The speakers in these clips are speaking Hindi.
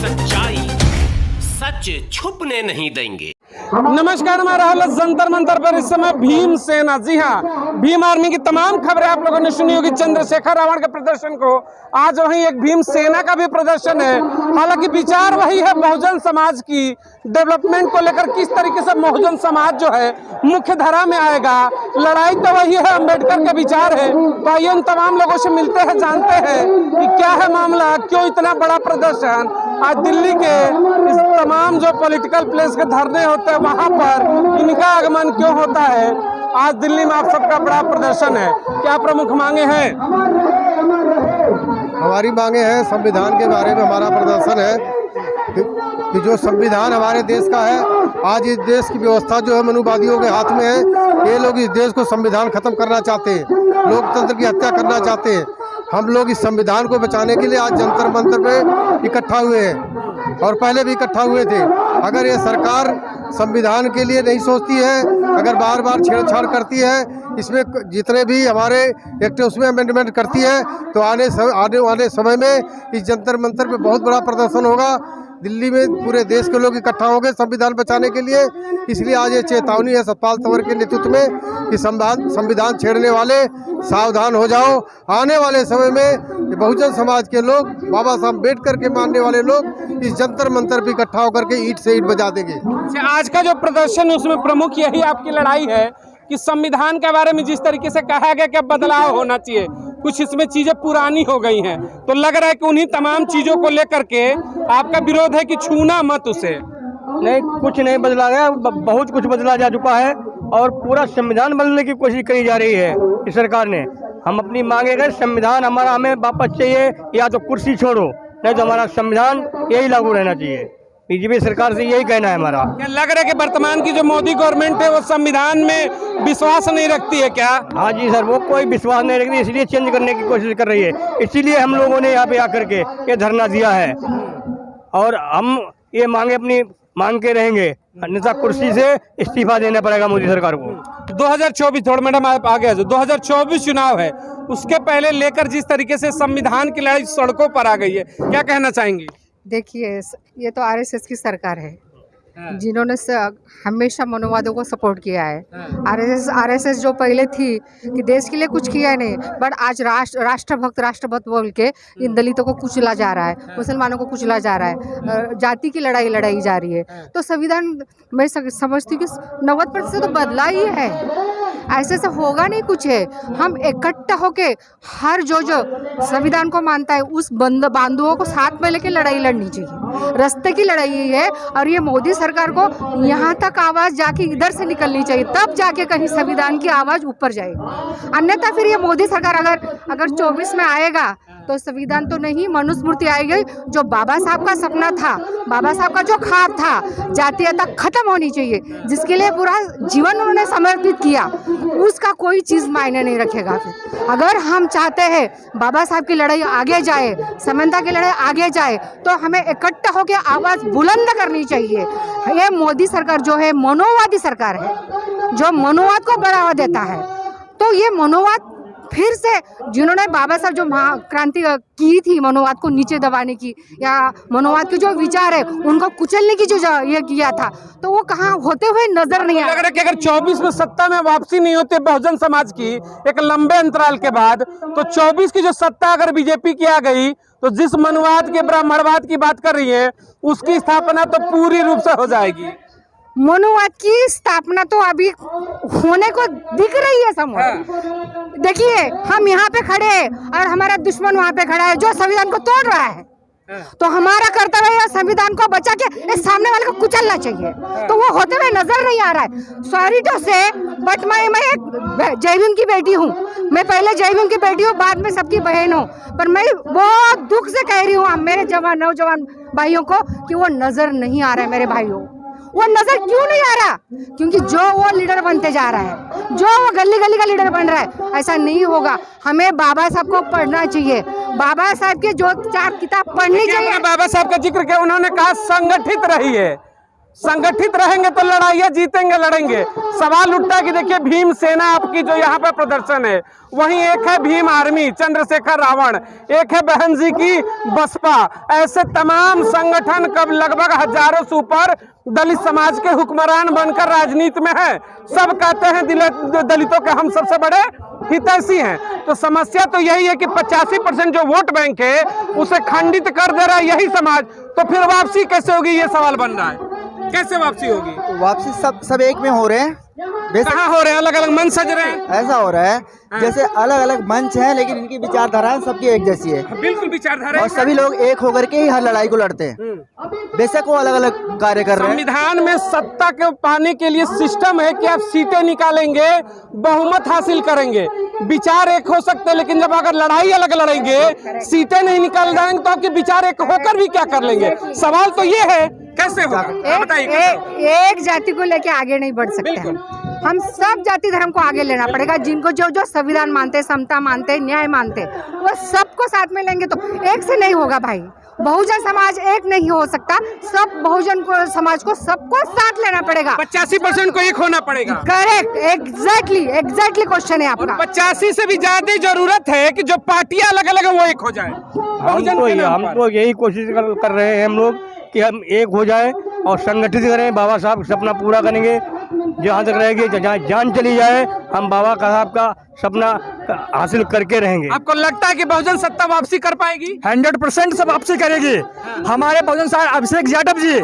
सच्चाई सच छुपने नहीं देंगे। नमस्कार, मैं राहुल जंतर मंतर पर इस समय भीम सेना, जी हाँ, भीम आर्मी की तमाम खबरें आप लोगों ने सुनी होगी। चंद्रशेखर रावण के प्रदर्शन को आज वहीं एक भीम सेना का भी प्रदर्शन है। हालांकि विचार वही है, बहुजन समाज की डेवलपमेंट को लेकर किस तरीके से बहुजन समाज जो है मुख्य धारा में आएगा। लड़ाई तो वही है, अम्बेडकर के विचार है। तो आइए उन तमाम लोगों से मिलते हैं, जानते हैं कि क्या है मामला, क्यों इतना बड़ा प्रदर्शन। आज दिल्ली के इस तमाम जो पॉलिटिकल प्लेस के धरने होते हैं वहां पर इनका आगमन क्यों होता है। आज दिल्ली में आप सबका बड़ा प्रदर्शन है, क्या प्रमुख मांगे हैं? हमारी मांगे हैं, संविधान के बारे में हमारा प्रदर्शन है कि जो संविधान हमारे देश का है, आज इस देश की व्यवस्था जो है मनुवादियों के हाथ में है। ये लोग इस देश को संविधान खत्म करना चाहते हैं, लोकतंत्र की हत्या करना चाहते हैं। हम लोग इस संविधान को बचाने के लिए आज जंतर मंतर पे इकट्ठा हुए हैं और पहले भी इकट्ठा हुए थे। अगर ये सरकार संविधान के लिए नहीं सोचती है, अगर बार बार छेड़छाड़ करती है, इसमें जितने भी हमारे एक्ट उसमें अमेंडमेंट करती है, तो आने वाले समय में इस जंतर मंतर पे बहुत बड़ा प्रदर्शन होगा। दिल्ली में पूरे देश के लोग इकट्ठा होंगे संविधान बचाने के लिए। इसलिए आज ये चेतावनी है सतपाल तंवर के नेतृत्व में कि संविधान छेड़ने वाले सावधान हो जाओ। आने वाले समय में बहुजन समाज के लोग, बाबा साहब अम्बेडकर के मानने वाले लोग इस जंतर मंतर पर इकट्ठा होकर के ईंट से ईंट बजा देंगे। आज का जो प्रदर्शन है उसमें प्रमुख यही आपकी लड़ाई है कि संविधान के बारे में जिस तरीके से कहा गया कि बदलाव होना चाहिए, कुछ इसमें चीजें पुरानी हो गई हैं, तो लग रहा है कि उन्हीं तमाम चीजों को लेकर के आपका विरोध है कि छूना मत उसे। नहीं, कुछ नहीं बदला गया, बहुत कुछ बदला जा चुका है और पूरा संविधान बदलने की कोशिश करी जा रही है इस सरकार ने। हम अपनी मांगे गए, संविधान हमारा हमें वापस चाहिए, या तो कुर्सी छोड़ो, नहीं तो हमारा संविधान यही लागू रहना चाहिए। बीजेपी सरकार से यही कहना है हमारा। क्या लग रहा है कि वर्तमान की जो मोदी गवर्नमेंट है वो संविधान में विश्वास नहीं रखती है क्या? हाँ जी सर, वो कोई विश्वास नहीं रखती, इसलिए चेंज करने की कोशिश कर रही है। इसीलिए हम लोगों ने यहाँ पे आकर के ये धरना दिया है और हम ये मांगे अपनी मांग के रहेंगे, अन्यथा कुर्सी से इस्तीफा देना पड़ेगा मोदी सरकार को। 2024 थोड़ा मैडम आप आगे, जो 2024 चुनाव है उसके पहले लेकर जिस तरीके से संविधान की लड़ाई सड़कों पर आ गई है, क्या कहना चाहेंगी? देखिए, ये तो आरएसएस की सरकार है जिन्होंने हमेशा मनोवादों को सपोर्ट किया है। आरएसएस जो पहले थी कि देश के लिए कुछ किया नहीं, बट आज राष्ट्रभक्त बोल के इन दलितों को कुचला जा रहा है, मुसलमानों को कुचला जा रहा है, जाति की लड़ाई लड़ाई जा रही है। तो संविधान मैं समझती हूँ कि 90% तो बदला ही है, ऐसे से होगा नहीं कुछ है। हम इकट्ठा होके हर जो संविधान को मानता है उस बंधुओं को साथ में लेके लड़ाई लड़नी चाहिए। रास्ते की लड़ाई है और ये मोदी सरकार को यहाँ तक आवाज़ जाके इधर से निकलनी चाहिए, तब जाके कहीं संविधान की आवाज़ ऊपर जाएगी। अन्यथा फिर ये मोदी सरकार अगर 24 में आएगा तो संविधान तो नहीं, मनुस्मृति आएगी। जो बाबा साहब का सपना था, बाबा साहब का जो ख्वाब था, जातीयता खत्म होनी चाहिए, जिसके लिए पूरा जीवन उन्होंने समर्पित किया, उसका कोई चीज़ मायने नहीं रखेगा। फिर अगर हम चाहते हैं बाबा साहब की लड़ाई आगे जाए, समानता की लड़ाई आगे जाए, तो हमें इकट्ठा होकर आवाज़ बुलंद करनी चाहिए। ये मोदी सरकार जो है मनोवादी सरकार है, जो मनोवाद को बढ़ावा देता है। तो ये मनोवाद फिर से जिन्होंने बाबा साहब जो क्रांति की थी मनोवाद को नीचे दबाने की, या मनोवाद के जो विचार है उनको कुचलने की जो ये किया था, तो वो कहाँ होते हुए नजर नहीं आ रहा। अगर 24 में सत्ता में वापसी नहीं होती बहुजन समाज की एक लंबे अंतराल के बाद, तो 24 की जो सत्ता अगर बीजेपी की आ गई, तो जिस मनोवाद के ब्राह्मणवाद की बात कर रही है उसकी स्थापना तो पूरी रूप से हो जाएगी। मनोवाद की स्थापना तो अभी होने को दिख रही है समूह। देखिए, हम यहाँ पे खड़े हैं और हमारा दुश्मन वहाँ पे खड़ा है जो संविधान को तोड़ रहा है। तो हमारा कर्तव्य है संविधान को बचा के इस सामने वाले को कुचलना चाहिए, तो वो होते हुए नजर नहीं आ रहा है। सॉरी टू से, बट मैं एक जय भीम की बेटी हूँ, मैं पहले जय भीम की बेटी हूँ, बाद में सबकी बहन हूँ, पर मैं बहुत दुख से कह रही हूँ मेरे नौजवान भाइयों को कि वो नजर नहीं आ रहा है। मेरे भाइयों, वो नजर क्यों नहीं आ रहा? क्योंकि जो वो लीडर बनते जा रहा है, जो वो गली गली का लीडर बन रहा है, ऐसा नहीं होगा। हमें बाबा साहब को पढ़ना चाहिए, बाबा साहब के जो 4 किताब पढ़नी चाहिए। बाबा साहब का जिक्र किया, उन्होंने कहा संगठित रहिए, संगठित रहेंगे तो लड़ाइयाँ जीतेंगे, लड़ेंगे। सवाल उठता है कि देखिए भीम सेना आपकी जो यहाँ पे प्रदर्शन है, वहीं एक है भीम आर्मी चंद्रशेखर रावण, एक है बहन जी की बसपा। ऐसे तमाम संगठन कब लगभग हजारों से ऊपर दलित समाज के हुक्मरान बनकर राजनीति में है। सब कहते हैं दलितों के हम सबसे बड़े हितैषी हैं। तो समस्या तो यही है कि 85% जो वोट बैंक है उसे खंडित कर दे रहा है यही समाज। तो फिर वापसी कैसे होगी, ये सवाल बन रहा है। कैसे वापसी होगी? वापसी सब एक में हो रहे हैं। कहाँ हो रहे हैं? अलग अलग मंच सज रहे हैं। ऐसा हो रहा है जैसे अलग अलग मंच हैं, लेकिन इनकी विचारधाराएं सबकी एक जैसी है। बिल्कुल विचारधारा, और सभी लोग एक होकर के ही हर लड़ाई को लड़ते हैं। बेशक वो अलग अलग कार्य कर रहे हैं। संविधान में सत्ता के पाने के लिए सिस्टम है कि आप सीटें निकालेंगे, बहुमत हासिल करेंगे। विचार एक हो सकते हैं, लेकिन जब अगर लड़ाई अलग लड़ेंगे, सीटें नहीं निकाल जाएंगे, तो आपके विचार एक होकर भी क्या कर लेंगे? सवाल तो ये है कैसे होगा? एक जाति को लेके आगे नहीं बढ़ सकते हम। हम सब जाति धर्म को आगे लेना पड़ेगा। जिनको जो जो संविधान मानते, समता मानते, न्याय मानते, वो सबको साथ में लेंगे तो एक से नहीं होगा भाई। बहुजन समाज एक नहीं हो सकता। सब बहुजन को समाज को सबको साथ लेना पड़ेगा। 85% को एक होना पड़ेगा। करेक्ट, एग्जैक्टली क्वेश्चन है आपका। 85 से भी ज्यादा जरूरत है कि जो पार्टियां अलग अलग है वो एक हो जाए। हम तो यही कोशिश कर रहे हैं हम लोग कि हम एक हो जाए और संगठित करें। बाबा साहब सपना पूरा करेंगे जहाँ तक रहेगी, जहाँ जान चली जाए हम बाबा साहब का सपना हासिल करके रहेंगे। आपको लगता है कि बहुजन सत्ता वापसी कर पाएगी? 100% सब वापसी करेगी। हमारे बहुजन साहब अभिषेक यादव जी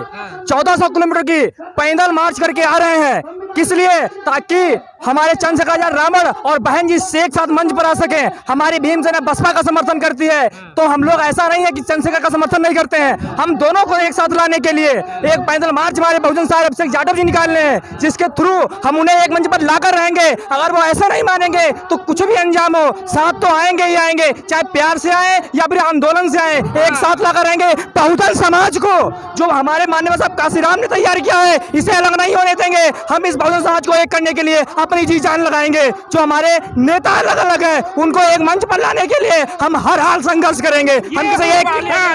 1400 किलोमीटर की पैदल मार्च करके आ रहे हैं। किस लिए? ताकि हमारे चंद्रशेखर रावण और बहन जी एक साथ मंच पर आ सके। हमारी भीम सेना बसपा का समर्थन करती है, तो हम लोग ऐसा नहीं है कि चंद्रशेखर का समर्थन नहीं करते हैं। हम दोनों को एक साथ लाने के लिए एक पैदल मार्च हमारे बहुजन साहब अभिषेक यादव जी निकाल रहे हैं, जिसके थ्रू हम उन्हें एक मंच पर लाकर रहेंगे। अगर वो ऐसा नहीं मानेंगे तो कुछ भी अंजाम हो, साथ तो आएंगे ही आएंगे, चाहे प्यार से आए या फिर आंदोलन से आए, एक साथ लाकर रहेंगे। बहुजन समाज को जो हमारे माननीय साहब काशीराम ने तैयार किया है, इसे अलग नहीं होने देंगे। हम इस बहुजन समाज को एक करने के लिए अपनी जी जान लगाएंगे। जो हमारे नेता अलग अलग हैं, उनको एक मंच पर लाने के लिए हम हर हाल संघर्ष करेंगे। हम किसी एक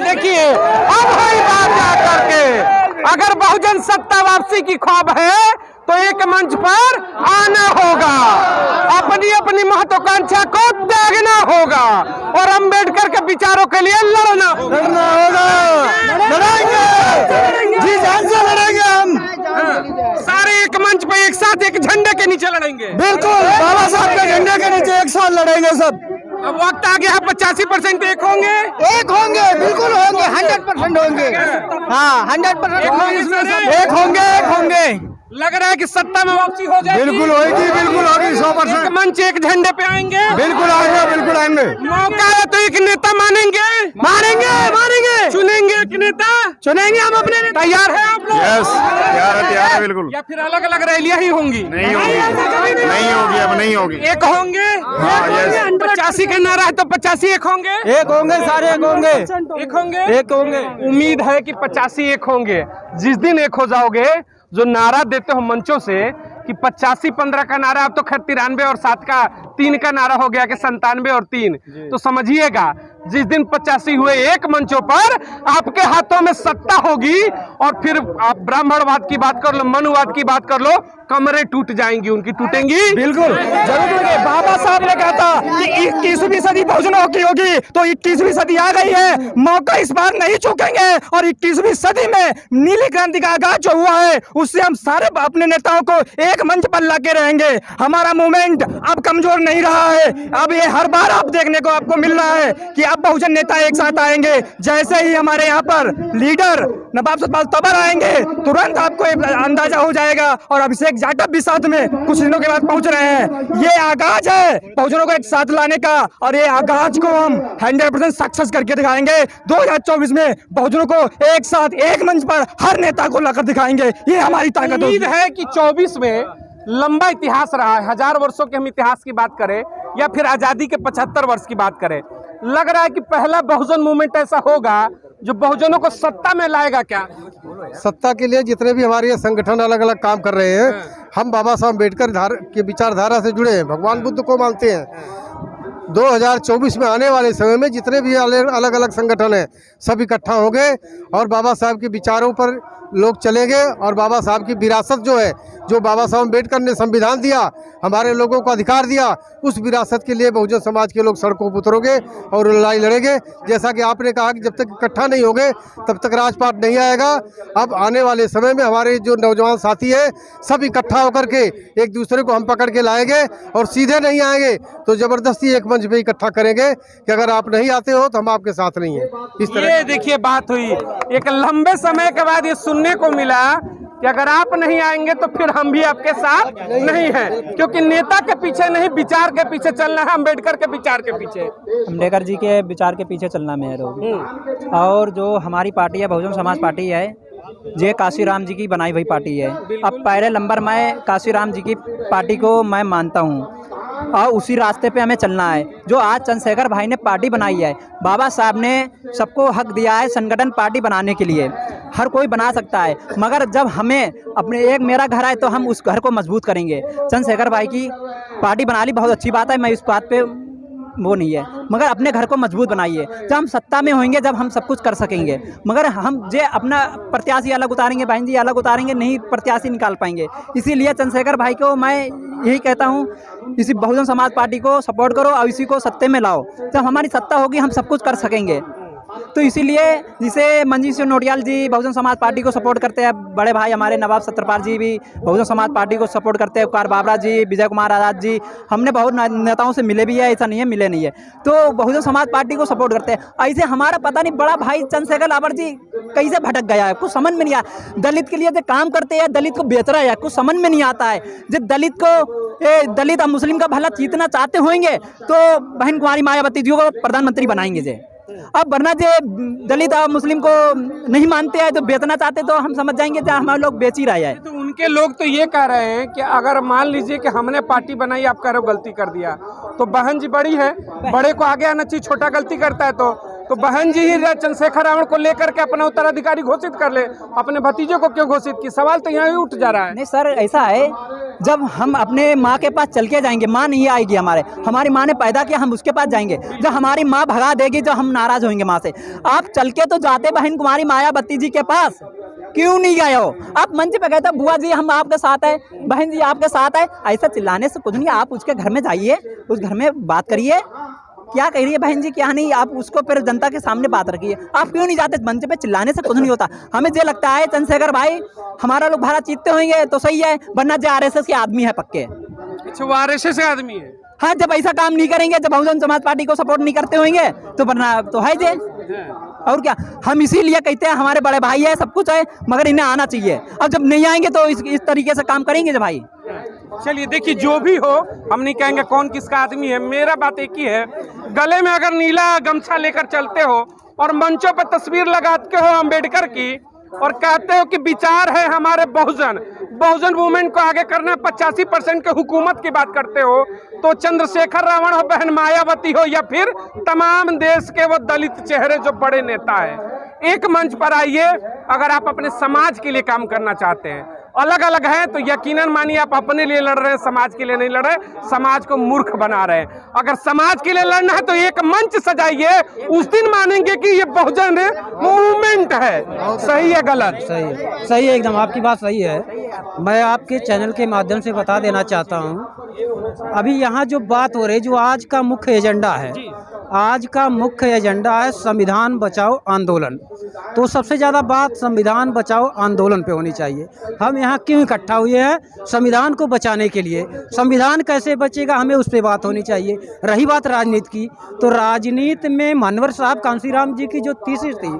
देखिए अब वही बात जा करके, अगर बहुजन सत्ता वापसी की ख्वाब है तो एक मंच पर आना होगा, अपनी अपनी महत्वाकांक्षा को त्यागना होगा और अंबेडकर के विचारों के लिए लड़ना होगा। लड़ेंगे, जी जान से लड़ेंगे हम। सारे एक मंच पे एक साथ एक झंडे के नीचे लड़ेंगे। बिल्कुल बाबा साहब के झंडे के नीचे एक साथ लड़ेंगे सब। अब वक्त आ गया, 85% एक होंगे, बिल्कुल होंगे, 100% होंगे। हाँ 100% एक होंगे। लग रहा है कि सत्ता में वापसी हो जाएगी। बिल्कुल होगी, बिल्कुल होगी, 100%। एक मंच एक झंडे पे आएंगे। बिल्कुल आएंगे, बिल्कुल आएंगे। मौका है तो एक नेता मानेंगे। चुनेंगे एक नेता, चुनेंगे हम अपने। तैयार है आप लोग? यस, तैयार है बिल्कुल। या फिर अलग अलग रैलियां ही होंगी? नहीं होगी, अब नहीं होगी। एक होंगे। 85 का नारा है तो 85 एक होंगे। एक होंगे, सारे एक होंगे। एक होंगे। उम्मीद है कि 85 एक होंगे। जिस दिन एक हो जाओगे, जो नारा देते हो मंचों से कि 85-15 का नारा, अब तो खैर 93 और 7 का 3 का नारा हो गया कि 97 और 3, तो समझिएगा जिस दिन 85 हुए एक मंचों पर आपके हाथों में सत्ता होगी, और फिर आप ब्राह्मणवाद की बात कर लो, मनुवाद की बात कर लो, कमरे टूट जाएंगी, उनकी टूटेंगी। बिल्कुल जरूर। बाबा साहब ने कहा था कि 21वीं सदी बहुजनों की होगी, तो 21वीं सदी आ गई है। मौका इस बार नहीं चूकेंगे और 21वीं सदी में नीली क्रांति का आगाज जो हुआ है, उससे हम सारे अपने नेताओं को एक मंच पर लाके रहेंगे। हमारा मूवमेंट अब कमजोर नहीं रहा है। अब ये हर बार आप देखने को आपको मिल रहा है कि अब बहुजन नेता एक साथ आएंगे। जैसे ही हमारे यहाँ पर लीडर नवाब सतपाल तबर आएंगे, तुरंत आपको अंदाजा हो जाएगा। और अभिषेक यादव भी साथ में कुछ दिनों के बाद पहुंच रहे हैं। ये आगाज है बहुजनों को एक साथ लाने का, और ये आगाज को हम 100% सक्सेस करके दिखाएंगे। 2024 में बहुजनों को एक साथ एक मंच पर हर नेता को लाकर दिखाएंगे। ये हमारी ताकत होगी। उम्मीद है कि 24 में लंबा इतिहास रहा है, 1000 वर्षों के हम इतिहास की बात करें या फिर आजादी के 75 वर्ष की बात करें, लग रहा है कि पहला बहुजन मूवमेंट ऐसा होगा जो बहुजनों को सत्ता में लाएगा। क्या सत्ता के लिए जितने भी हमारे ये संगठन अलग अलग काम कर रहे हैं, हम बाबा साहब अम्बेडकर की विचारधारा से जुड़े हैं, भगवान बुद्ध को मानते हैं। 2024 में आने वाले समय में जितने भी अलग अलग संगठन हैं, सब इकट्ठा होंगे और बाबा साहब के विचारों पर लोग चलेंगे और बाबा साहब की विरासत जो है, जो बाबा साहब अम्बेडकर ने संविधान दिया, हमारे लोगों को अधिकार दिया, उस विरासत के लिए बहुजन समाज के लोग सड़कों पर उतरोगे और लड़ाई लड़ेंगे। जैसा कि आपने कहा कि जब तक इकट्ठा नहीं होंगे तब तक राजपाट नहीं आएगा। अब आने वाले समय में हमारे जो नौजवान साथी है सब इकट्ठा होकर के एक दूसरे को हम पकड़ के लाएंगे और सीधे नहीं आएंगे तो ज़बरदस्ती एक मंच पे इकट्ठा करेंगे कि अगर आप नहीं आते हो तो हम आपके साथ नहीं हैं। इस तरह ये देखिए बात हुई, एक लंबे समय के बाद ये सुनने को मिला कि अगर आप नहीं आएंगे तो फिर हम भी आपके साथ नहीं हैं, क्योंकि नेता के पीछे नहीं विचार के पीछे चलना है, अम्बेडकर के विचार के पीछे, अम्बेडकर जी के विचार के पीछे चलना में है। और जो हमारी पार्टी है बहुजन समाज पार्टी है, ये काशीराम जी की बनाई हुई पार्टी है। अब पहले नंबर मैं काशीराम जी की पार्टी को मैं मानता हूँ और उसी रास्ते पे हमें चलना है। जो आज चंद्रशेखर भाई ने पार्टी बनाई है, बाबा साहब ने सबको हक दिया है संगठन पार्टी बनाने के लिए, हर कोई बना सकता है, मगर जब हमें अपने एक मेरा घर आए तो हम उस घर को मजबूत करेंगे। चंद्रशेखर भाई की पार्टी बना ली, बहुत अच्छी बात है, मैं इस बात पे वो नहीं है, मगर अपने घर को मजबूत बनाइए। जब हम सत्ता में होंगे जब हम सब कुछ कर सकेंगे, मगर हम जे अपना प्रत्याशी अलग उतारेंगे, बहन जी अलग उतारेंगे, नहीं प्रत्याशी निकाल पाएंगे। इसीलिए चंद्रशेखर भाई को मैं यही कहता हूँ, इसी बहुजन समाज पार्टी को सपोर्ट करो और इसी को सत्ते में लाओ। जब हमारी सत्ता होगी हम सब कुछ कर सकेंगे। तो इसीलिए जिसे मंजीत सिंह नोटियाल जी बहुजन समाज पार्टी को सपोर्ट करते हैं, बड़े भाई हमारे नवाब सत्रपाल जी भी बहुजन समाज पार्टी को सपोर्ट करते हैं, उपकार बाबरा जी, विजय कुमार आज़ाद जी, हमने बहुत नेताओं से मिले भी है, ऐसा नहीं है मिले नहीं है, तो बहुजन समाज पार्टी को सपोर्ट करते हैं। ऐसे हमारा पता नहीं बड़ा भाई चंद्रशेखर लाबर जी कैसे भटक गया है, कुछ समझ में नहीं आया। दलित के लिए जो काम करते हैं, दलित को बेच रहा है, कुछ समझ में नहीं आता है। जो दलित और मुस्लिम का भला जीतना चाहते होंगे तो बहन कुमारी मायावती जी को प्रधानमंत्री बनाएंगे जे। अब वरना जो दलित और मुस्लिम को नहीं मानते हैं तो बेचना चाहते तो हम समझ जाएंगे कि हमारे लोग बेच ही रहे हैं। तो उनके लोग तो ये कह रहे हैं कि अगर मान लीजिए कि हमने पार्टी बनाई, आप कह रहे हो गलती कर दिया, तो बहन जी बड़ी है, बड़े को आगे आना चाहिए, छोटा गलती करता है तो बहन जी ही चंद्रशेखर रावण को लेकर के अपना उत्तराधिकारी घोषित कर ले, अपने भतीजों को क्यों घोषित की? सवाल तो यहाँ ही उठ जा रहा है। नहीं सर, ऐसा है, जब हम अपने माँ के पास चल के जाएंगे, माँ नहीं आएगी हमारी माँ ने पैदा किया, हम उसके पास जाएंगे। जब हमारी माँ भगा देगी तो हम नाराज होंगे माँ से। आप चल के तो जाते बहन कुमारी मायावती जी के पास, क्यों नहीं गए हो? आप मंच पे कहते बुआ जी हम आपके साथ है, बहन जी आपके साथ है, ऐसा चिल्लाने से कुछ नहीं। आप उसके घर में जाइए, उस घर में बात करिए, क्या कह रही है बहन जी क्या नहीं, आप उसको फिर जनता के सामने बात रखिए। आप क्यों नहीं जाते? मंच पे चिल्लाने से कुछ नहीं होता। हमें ये लगता है चंद्रशेखर भाई हमारा लोग भारत जीतते होंगे तो सही है, वरना जो आरएसएस के आदमी है पक्के। अच्छा, वो आरएसएस के आदमी है? हाँ, जब ऐसा काम नहीं करेंगे, जब बहुजन समाज पार्टी को सपोर्ट नहीं करते होंगे तो वरना तो है जे। और क्या, हम इसीलिए कहते हैं हमारे बड़े भाई है, सब कुछ है, मगर इन्हें आना चाहिए। अब जब नहीं आएंगे तो इस तरीके से काम करेंगे जो भाई। चलिए देखिए, जो भी हो, हम नहीं कहेंगे कौन किसका आदमी है, मेरा बात एक ही है, गले में अगर नीला गमछा लेकर चलते हो और मंचों पर तस्वीर लगाते हो अम्बेडकर की और कहते हो कि विचार है हमारे बहुजन मूवमेंट को आगे करना, 85% के हुकूमत की बात करते हो, तो चंद्रशेखर रावण हो, बहन मायावती हो, या फिर तमाम देश के वो दलित चेहरे जो बड़े नेता है, एक मंच पर आइए। अगर आप अपने समाज के लिए काम करना चाहते हैं, अलग अलग हैं तो यकीनन मानिए आप अपने लिए लड़ रहे हैं, समाज के लिए नहीं लड़ रहे, समाज को मूर्ख बना रहे हैं। अगर समाज के लिए लड़ना है तो एक मंच सजाइए, उस दिन मानेंगे कि ये बहुजन मूवमेंट है। सही है गलत? सही है, एकदम आपकी बात सही है। मैं आपके चैनल के माध्यम से बता देना चाहता हूँ, अभी यहाँ जो बात हो रही, जो आज का मुख्य एजेंडा है, आज का मुख्य एजेंडा है संविधान बचाओ आंदोलन। तो सबसे ज़्यादा बात संविधान बचाओ आंदोलन पे होनी चाहिए। हम यहाँ क्यों इकट्ठा हुए हैं? संविधान को बचाने के लिए। संविधान कैसे बचेगा, हमें उस पर बात होनी चाहिए। रही बात राजनीति की, तो राजनीति में मनवर साहब कांसीराम जी की जो थीसिस थी,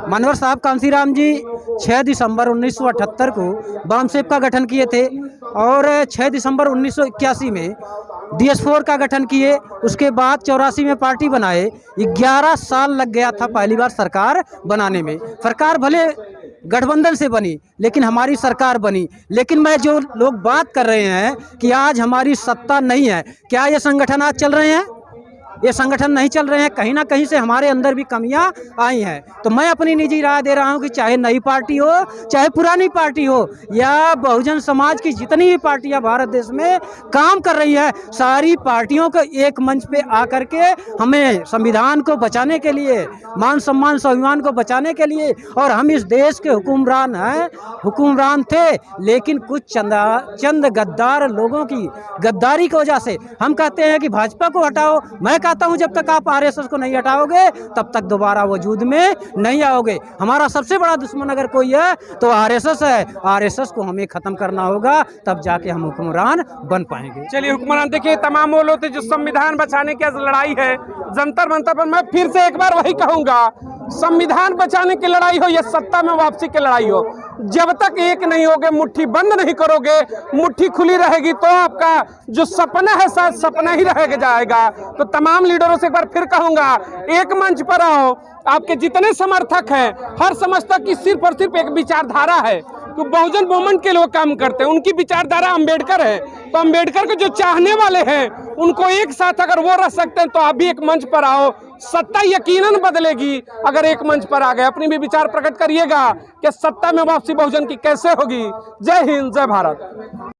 मनवर साहब कांसीराम जी 6 दिसंबर 1978 को बामसेप का गठन किए थे और 6 दिसंबर 1981 में DS4 का गठन किए। उसके बाद 84 में पार्टी बनाए। 11 साल लग गया था पहली बार सरकार बनाने में। सरकार भले गठबंधन से बनी लेकिन हमारी सरकार बनी। लेकिन मैं जो लोग बात कर रहे हैं कि आज हमारी सत्ता नहीं है, क्या ये संगठन आज चल रहे हैं? ये संगठन नहीं चल रहे हैं, कहीं ना कहीं से हमारे अंदर भी कमियां आई हैं। तो मैं अपनी निजी राय दे रहा हूं कि चाहे नई पार्टी हो, चाहे पुरानी पार्टी हो, या बहुजन समाज की जितनी भी पार्टियां भारत देश में काम कर रही है, सारी पार्टियों को एक मंच पे आकर के हमें संविधान को बचाने के लिए, मान सम्मान स्वाभिमान को बचाने के लिए, और हम इस देश के हुक्मरान हैं, हुक्मरान थे, लेकिन कुछ चंद गद्दार लोगों की गद्दारी की वजह से हम कहते हैं कि भाजपा को हटाओ। मैं कहता हूं जब तक आप आरएसएस को नहीं हटाओगे तब तक दोबारा वजूद में नहीं आओगे। हमारा सबसे बड़ा दुश्मन अगर कोई है तो आरएसएस है। आरएसएस को हमें खत्म करना होगा, तब जाके हम हुक्मरान बन पाएंगे। चलिए हुक्मरान, देखिए तमाम वो लोग थे जो संविधान बचाने की लड़ाई है जंतर मंतर पर। मैं फिर से एक बार वही कहूंगा, संविधान बचाने की लड़ाई हो या सत्ता में वापसी की लड़ाई हो, जब तक एक नहीं होगे, मुट्ठी बंद नहीं करोगे, मुट्ठी खुली रहेगी तो आपका जो सपना है शायद सपना ही रह जाएगा। तो तमाम लीडरों से एक बार फिर कहूंगा, एक मंच पर आओ। आपके जितने समर्थक हैं, हर समर्थक की सिर्फ और सिर्फ एक विचारधारा है कि बहुजन मूवमेंट के लोग काम करते हैं, उनकी विचारधारा अंबेडकर है। तो अंबेडकर के जो चाहने वाले हैं उनको एक साथ अगर वो रख सकते हैं तो आप भी एक मंच पर आओ। सत्ता यकीनन बदलेगी अगर एक मंच पर आ गए। अपनी भी विचार प्रकट करिएगा कि सत्ता में वापसी बहुजन की कैसे होगी। जय हिंद, जय भारत।